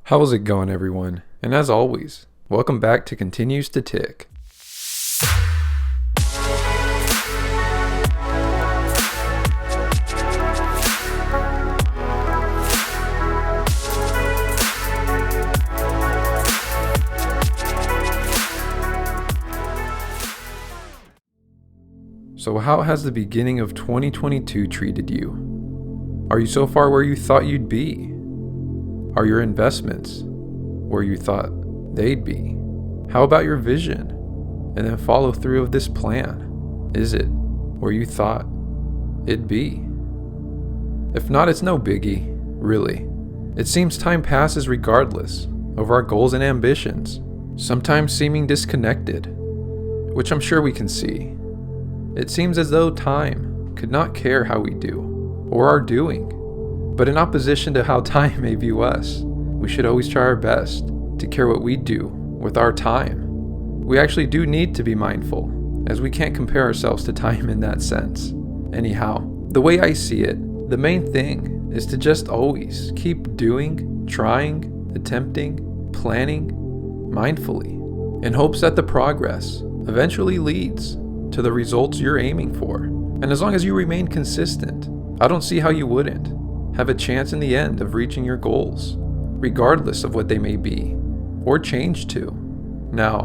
How's it going, everyone? And as always, welcome back to Continues to Tick. So how has the beginning of 2022 treated you? Are you so far where you thought you'd be? Are your investments where you thought they'd be? How about your vision and then follow through of this plan? Is it where you thought it'd be? If not, it's no biggie, really. It seems time passes regardless of our goals and ambitions, sometimes seeming disconnected, which I'm sure we can see. It seems as though time could not care how we do or are doing. But in opposition to how time may view us, we should always try our best to care what we do with our time. We actually do need to be mindful, as we can't compare ourselves to time in that sense. Anyhow, the way I see it, the main thing is to just always keep doing, trying, attempting, planning mindfully, in hopes that the progress eventually leads to the results you're aiming for. And as long as you remain consistent, I don't see how you wouldn't have a chance in the end of reaching your goals, regardless of what they may be, or change to. Now,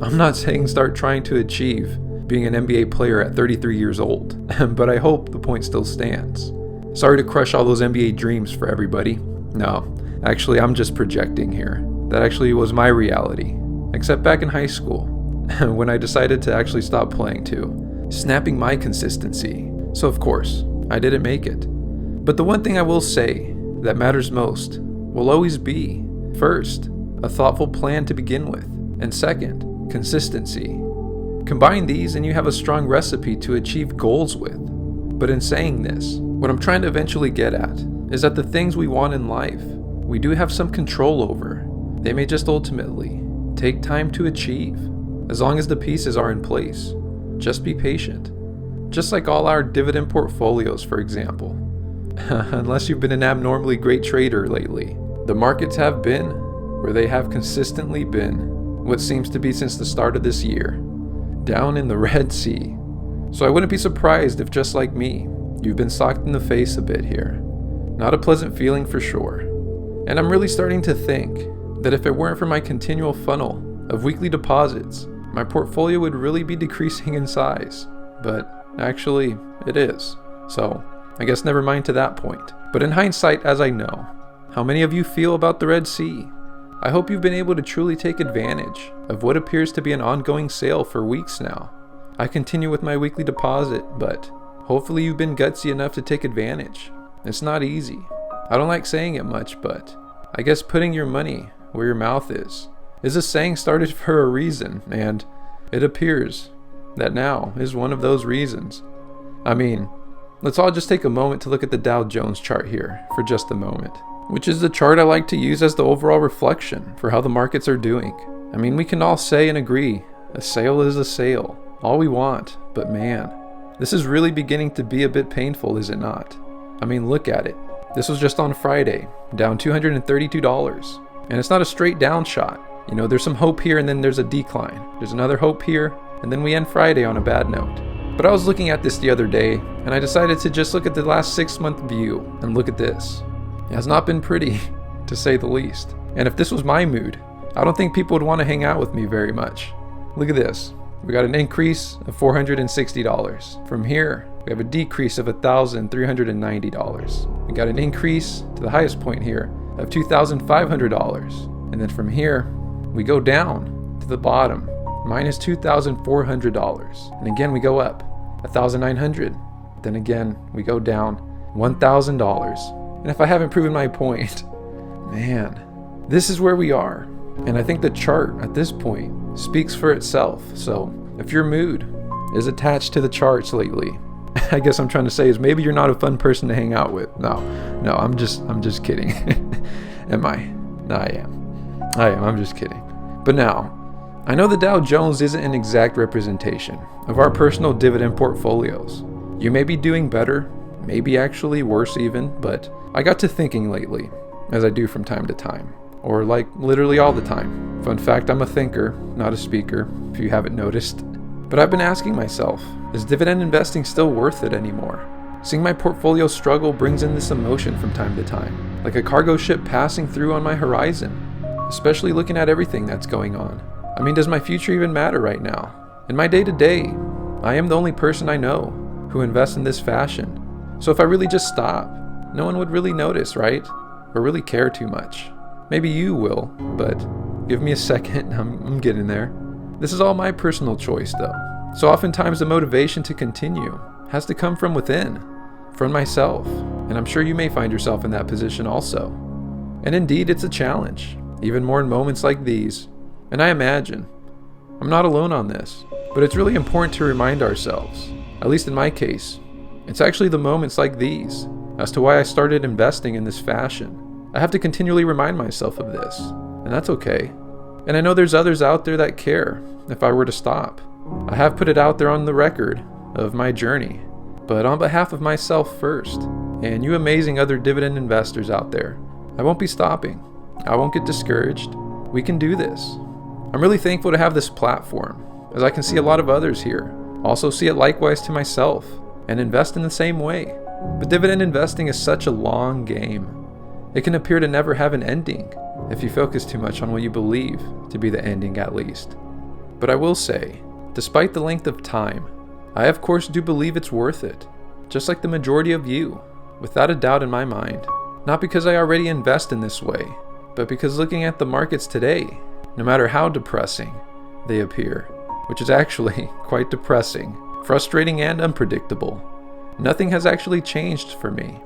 I'm not saying start trying to achieve being an NBA player at 33 years old, but I hope the point still stands. Sorry to crush all those NBA dreams for everybody. No, actually I'm just projecting here. That actually was my reality, except back in high school, when I decided to actually stop playing too, snapping my consistency. So of course, I didn't make it. But the one thing I will say that matters most will always be, first, a thoughtful plan to begin with, and second, consistency. Combine these and you have a strong recipe to achieve goals with. But in saying this, what I'm trying to eventually get at is that the things we want in life, we do have some control over. They may just ultimately take time to achieve, as long as the pieces are in place. Just be patient. Just like all our dividend portfolios, for example. Unless you've been an abnormally great trader lately, the markets have been where they have consistently been, what seems to be since the start of this year, down in the Red Sea. So I wouldn't be surprised if, just like me, you've been socked in the face a bit here. Not a pleasant feeling for sure. And I'm really starting to think that if it weren't for my continual funnel of weekly deposits, my portfolio would really be decreasing in size. But actually, it is. So I guess never mind to that point. But in hindsight, as I know, how many of you feel about the Red Sea? I hope you've been able to truly take advantage of what appears to be an ongoing sale for weeks now. I continue with my weekly deposit, but hopefully you've been gutsy enough to take advantage. It's not easy. I don't like saying it much, but I guess putting your money where your mouth is a saying started for a reason, and it appears that now is one of those reasons. I mean, let's all just take a moment to look at the Dow Jones chart here for just a moment, which is the chart I like to use as the overall reflection for how the markets are doing. I mean, we can all say and agree, a sale is a sale, all we want, but man, this is really beginning to be a bit painful, is it not? I mean, look at it. This was just on Friday, down $232, and it's not a straight down shot. You know, there's some hope here and then there's a decline. There's another hope here, and then we end Friday on a bad note. But I was looking at this the other day, and I decided to just look at the last 6-month view, and look at this. It has not been pretty, to say the least. And if this was my mood, I don't think people would want to hang out with me very much. Look at this. We got an increase of $460. From here, we have a decrease of $1,390. We got an increase to the highest point here of $2,500. And then from here, we go down to the bottom, minus $2,400. And again, we go up $1,900. Then again, we go down $1,000. And if I haven't proven my point, man, this is where we are. And I think the chart at this point speaks for itself. So if your mood is attached to the charts lately, I guess I'm trying to say is maybe you're not a fun person to hang out with. No, I'm just kidding. Am I? No, I am. I'm just kidding. But now, I know the Dow Jones isn't an exact representation of our personal dividend portfolios. You may be doing better, maybe actually worse even, but I got to thinking lately, as I do from time to time, or like literally all the time. Fun fact, I'm a thinker, not a speaker, if you haven't noticed. But I've been asking myself, is dividend investing still worth it anymore? Seeing my portfolio struggle brings in this emotion from time to time, like a cargo ship passing through on my horizon, especially looking at everything that's going on. I mean, does my future even matter right now? In my day-to-day, I am the only person I know who invests in this fashion. So if I really just stop, no one would really notice, right? Or really care too much. Maybe you will, but give me a second, I'm getting there. This is all my personal choice though. So oftentimes the motivation to continue has to come from within, from myself. And I'm sure you may find yourself in that position also. And indeed, it's a challenge, even more in moments like these. And I imagine I'm not alone on this, but it's really important to remind ourselves, at least in my case, it's actually the moments like these as to why I started investing in this fashion. I have to continually remind myself of this, and that's okay. And I know there's others out there that care if I were to stop. I have put it out there on the record of my journey, but on behalf of myself first, and you amazing other dividend investors out there, I won't be stopping. I won't get discouraged. We can do this. I'm really thankful to have this platform, as I can see a lot of others here also see it likewise to myself and invest in the same way. But dividend investing is such a long game. It can appear to never have an ending if you focus too much on what you believe to be the ending at least. But I will say, despite the length of time, I of course do believe it's worth it, just like the majority of you, without a doubt in my mind. Not because I already invest in this way, but because looking at the markets today, no matter how depressing they appear, which is actually quite depressing, frustrating and unpredictable, nothing has actually changed for me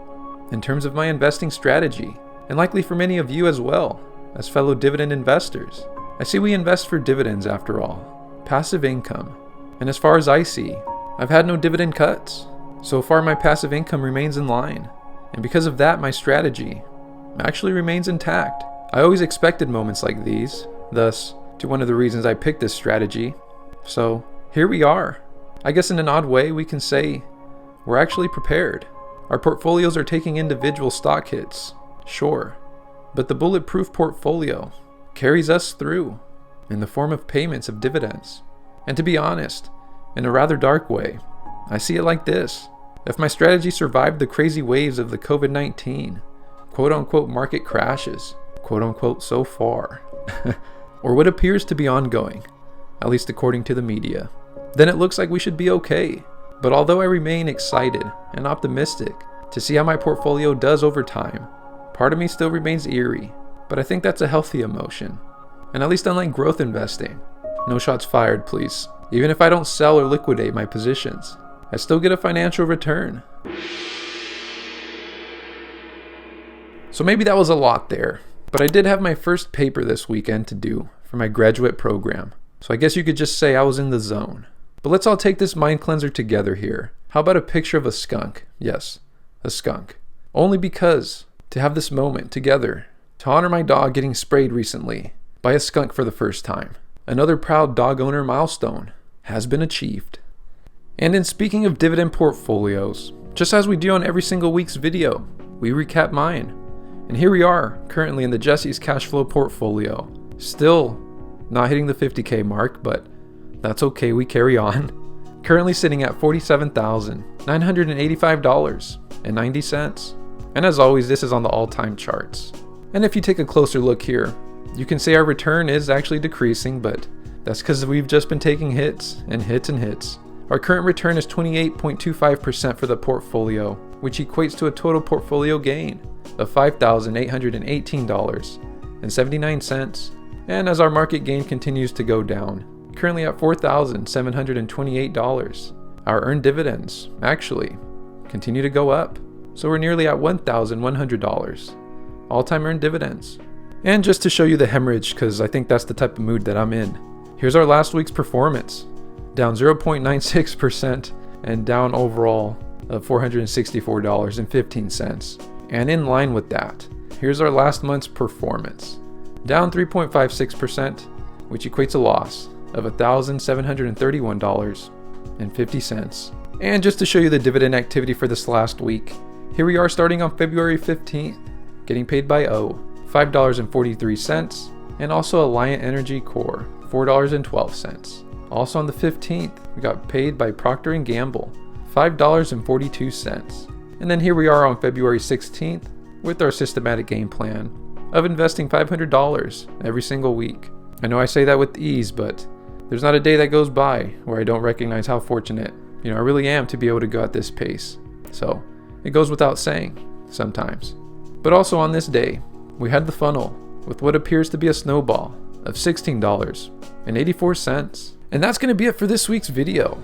in terms of my investing strategy, and likely for many of you as well, as fellow dividend investors. I see we invest for dividends after all, passive income, and as far as I see, I've had no dividend cuts. So far my passive income remains in line, and because of that my strategy actually remains intact. I always expected moments like these, thus to one of the reasons I picked this strategy. So here we are. I guess in an odd way we can say we're actually prepared. Our portfolios are taking individual stock hits, sure, but the bulletproof portfolio carries us through in the form of payments of dividends. And to be honest, in a rather dark way, I see it like this. If my strategy survived the crazy waves of the COVID-19, quote-unquote market crashes, quote-unquote so far, or what appears to be ongoing, at least according to the media, then it looks like we should be okay. But although I remain excited and optimistic to see how my portfolio does over time, part of me still remains eerie, but I think that's a healthy emotion. And at least unlike growth investing, no shots fired please, even if I don't sell or liquidate my positions, I still get a financial return. So maybe that was a lot there, but I did have my first paper this weekend to do for my graduate program. So I guess you could just say I was in the zone. But let's all take this mind cleanser together here. How about a picture of a skunk? Yes, a skunk. Only because to have this moment together to honor my dog getting sprayed recently by a skunk for the first time. Another proud dog owner milestone has been achieved. And in speaking of dividend portfolios, just as we do on every single week's video, we recap mine. And here we are, currently in the Jesse's cash flow portfolio. Still not hitting the 50K mark, but that's okay, we carry on. Currently sitting at $47,985.90. And as always, this is on the all-time charts. And if you take a closer look here, you can say our return is actually decreasing, but that's because we've just been taking hits and hits and hits. Our current return is 28.25% for the portfolio, which equates to a total portfolio gain of $5,818.79. And as our market gain continues to go down, currently at $4,728, our earned dividends actually continue to go up. So we're nearly at $1,100 all-time earned dividends. And just to show you the hemorrhage, because I think that's the type of mood that I'm in, here's our last week's performance, down 0.96% and down overall of $464.15. And in line with that, here's our last month's performance, down 3.56%, which equates a loss of $1,731.50. And just to show you the dividend activity for this last week, here we are starting on February 15th, getting paid by O $5.43, and also Alliant Energy Core, $4.12. Also on the 15th, we got paid by Procter & Gamble, $5.42. And then here we are on February 16th with our systematic game plan of investing $500 every single week. I know I say that with ease, but there's not a day that goes by where I don't recognize how fortunate, I really am to be able to go at this pace. So it goes without saying sometimes. But also on this day, we had the funnel with what appears to be a snowball of $16.84. And that's going to be it for this week's video.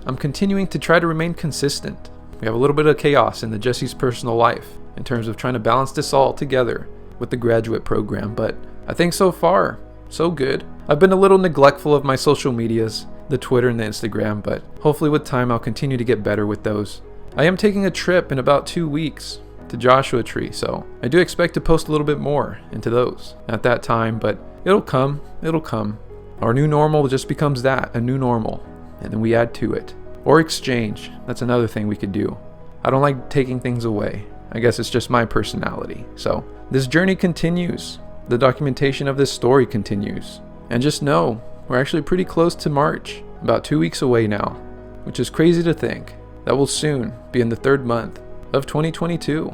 I'm continuing to try to remain consistent. We have a little bit of chaos in the Jesse's personal life in terms of trying to balance this all together with the graduate program, but I think so far, so good. I've been a little neglectful of my social medias, the Twitter and the Instagram, but hopefully with time I'll continue to get better with those. I am taking a trip in about 2 weeks to Joshua Tree, so I do expect to post a little bit more into those at that time, but it'll come. Our new normal just becomes that, a new normal, and then we add to it. Or exchange, that's another thing we could do. I don't like taking things away. I guess it's just my personality. So this journey continues. The documentation of this story continues. And just know, we're actually pretty close to March, about 2 weeks away now, which is crazy to think that we'll soon be in the 3rd month of 2022.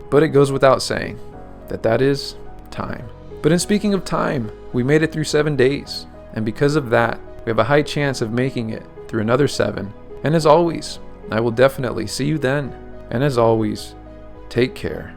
But it goes without saying that is time. But in speaking of time, we made it through 7 days. And because of that, we have a high chance of making it through another 7. And as always, I will definitely see you then. And as always, take care.